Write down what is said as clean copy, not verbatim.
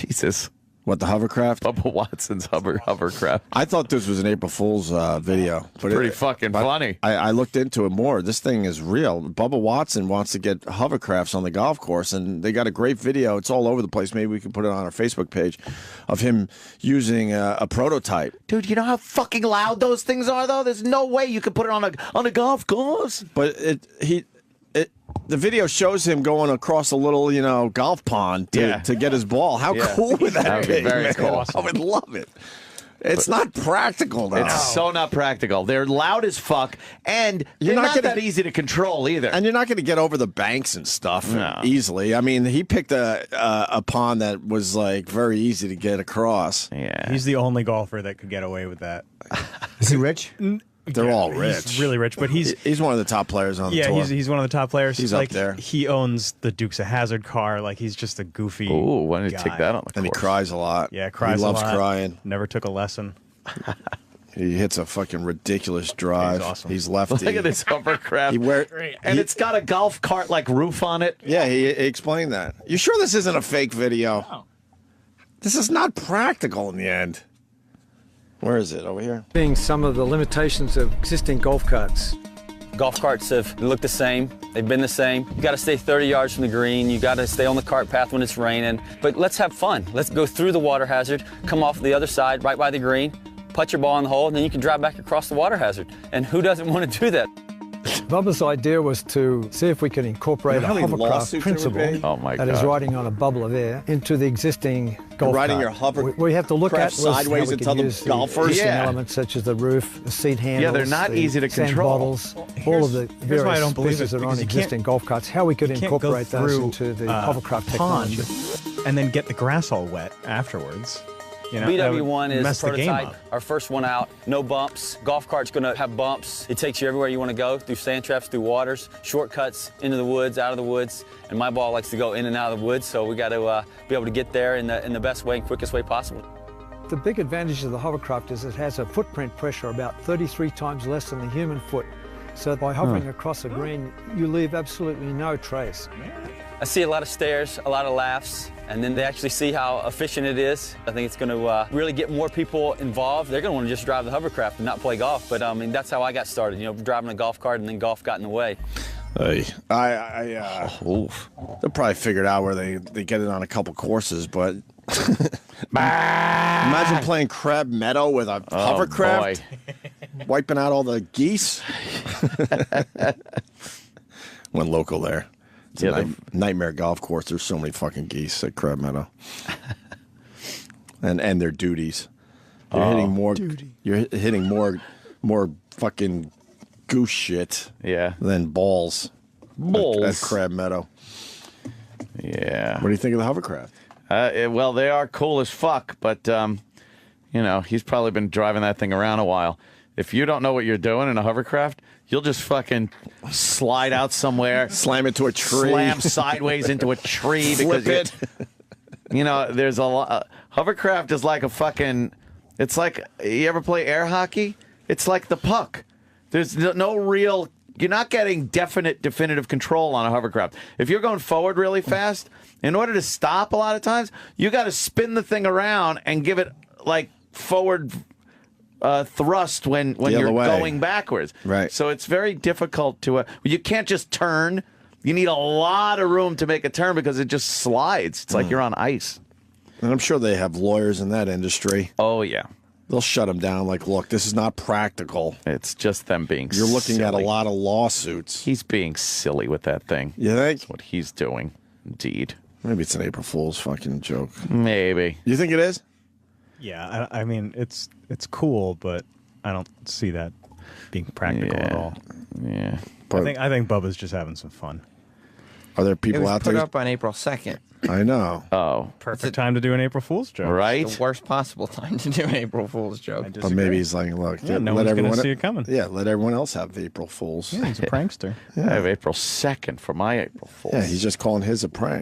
Jesus. What, the hovercraft? Bubba Watson's hovercraft. I thought this was an April Fool's video. But Pretty fucking funny. I looked into it more. This thing is real. Bubba Watson wants to get hovercrafts on the golf course, and they got a great video. It's all over the place. Maybe we can put it on our Facebook page of him using a prototype. Dude, you know how fucking loud those things are, though? There's no way you could put it on a golf course. But the video shows him going across a little, golf pond to get his ball. How cool would that be? Very cool. I would love it. It's not practical, though. It's so not practical. They're loud as fuck, and they're not that easy to control either. And you're not going to get over the banks and stuff easily. I mean, he picked a pond that was, like, very easy to get across. Yeah. He's the only golfer that could get away with that. Is he rich? They're all rich. He's really rich, but he's one of the top players on the tour. Yeah, he's one of the top players. He's up there. He owns the Dukes of Hazzard car. Like, he's just a goofy. Ooh, why don't you take that on the course? And he cries a lot. Yeah, cries a lot. He loves crying. Never took a lesson. He hits a fucking ridiculous drive. He's awesome. He's lefty. Look at this hovercraft. And it's got a golf cart like roof on it. Yeah, he explained that. You sure this isn't a fake video? No. This is not practical in the end. Where is it? Over here? Being some of the limitations of existing golf carts. Golf carts have looked the same. They've been the same. You got to stay 30 yards from the green. You got to stay on the cart path when it's raining. But let's have fun. Let's go through the water hazard, come off the other side, right by the green, put your ball in the hole, and then you can drive back across the water hazard. And who doesn't want to do that? Bubba's idea was to see if we could incorporate a hovercraft principle that is riding on a bubble of air into the existing golf riding cart. your hovercraft We have to look at sideways how we and tell can the use golfers. existing elements such as the roof, the seat handles, Yeah, they're not the easy to sand control. bottles, all of the here's why I various don't believe pieces that it, are on because you existing can't- golf carts, how we could You can't go incorporate those through into the a hovercraft pond technology. and then get the grass all wet afterwards. You know, BW1 is mess the game prototype, up. our first one out. No bumps. Golf cart's going to have bumps. It takes you everywhere you want to go, through sand traps, through waters, shortcuts, into the woods, out of the woods. And my ball likes to go in and out of the woods, so we got to be able to get there in the best way and quickest way possible. The big advantage of the hovercraft is it has a footprint pressure about 33 times less than the human foot. So by hovering across a green, you leave absolutely no trace. I see a lot of stares, a lot of laughs, and then they actually see how efficient it is. I think it's going to really get more people involved. They're going to want to just drive the hovercraft and not play golf. But I mean, that's how I got started, driving a golf cart, and then golf got in the way. Hey, they'll probably figure it out where they get it on a couple courses, but imagine playing Crab Meadow with a hovercraft, wiping out all the geese. Went local there. It's a nightmare golf course. There's so many fucking geese at Crab Meadow, and their duties. You're hitting more. You're hitting more fucking goose shit. Than balls. At Crab Meadow. Yeah. What do you think of the hovercraft? Well, they are cool as fuck, but he's probably been driving that thing around a while. If you don't know what you're doing in a hovercraft, you'll just fucking slide out somewhere, slam into a tree, slam sideways into a tree because flip it. There's a lot. Hovercraft is like a fucking. It's like, you ever play air hockey? It's like the puck. There's no real. You're not getting definitive control on a hovercraft. If you're going forward really fast, in order to stop, a lot of times you got to spin the thing around and give it like forward. Thrust when you're going backwards. Right. So it's very difficult to... you can't just turn. You need a lot of room to make a turn because it just slides. It's like you're on ice. And I'm sure they have lawyers in that industry. Oh, yeah. They'll shut them down like, look, this is not practical. It's just them being You're looking silly. at a lot of lawsuits. He's being silly with that thing. You think? That's what he's doing. Indeed. Maybe it's an April Fool's fucking joke. Maybe. You think it is? Yeah, I mean, it's cool, but I don't see that being practical at all. Yeah. I think Bubba's just having some fun. Are there It people was out put there? up on April 2nd. I know. Oh. Perfect time to do an April Fool's joke. Right? The worst possible time to do an April Fool's joke. But maybe he's like, look, Yeah, no let one's everyone gonna see it coming. Yeah, let everyone else have April Fools. Yeah, he's a prankster. I have April 2nd for my April Fool's. Yeah, he's just calling his a prank.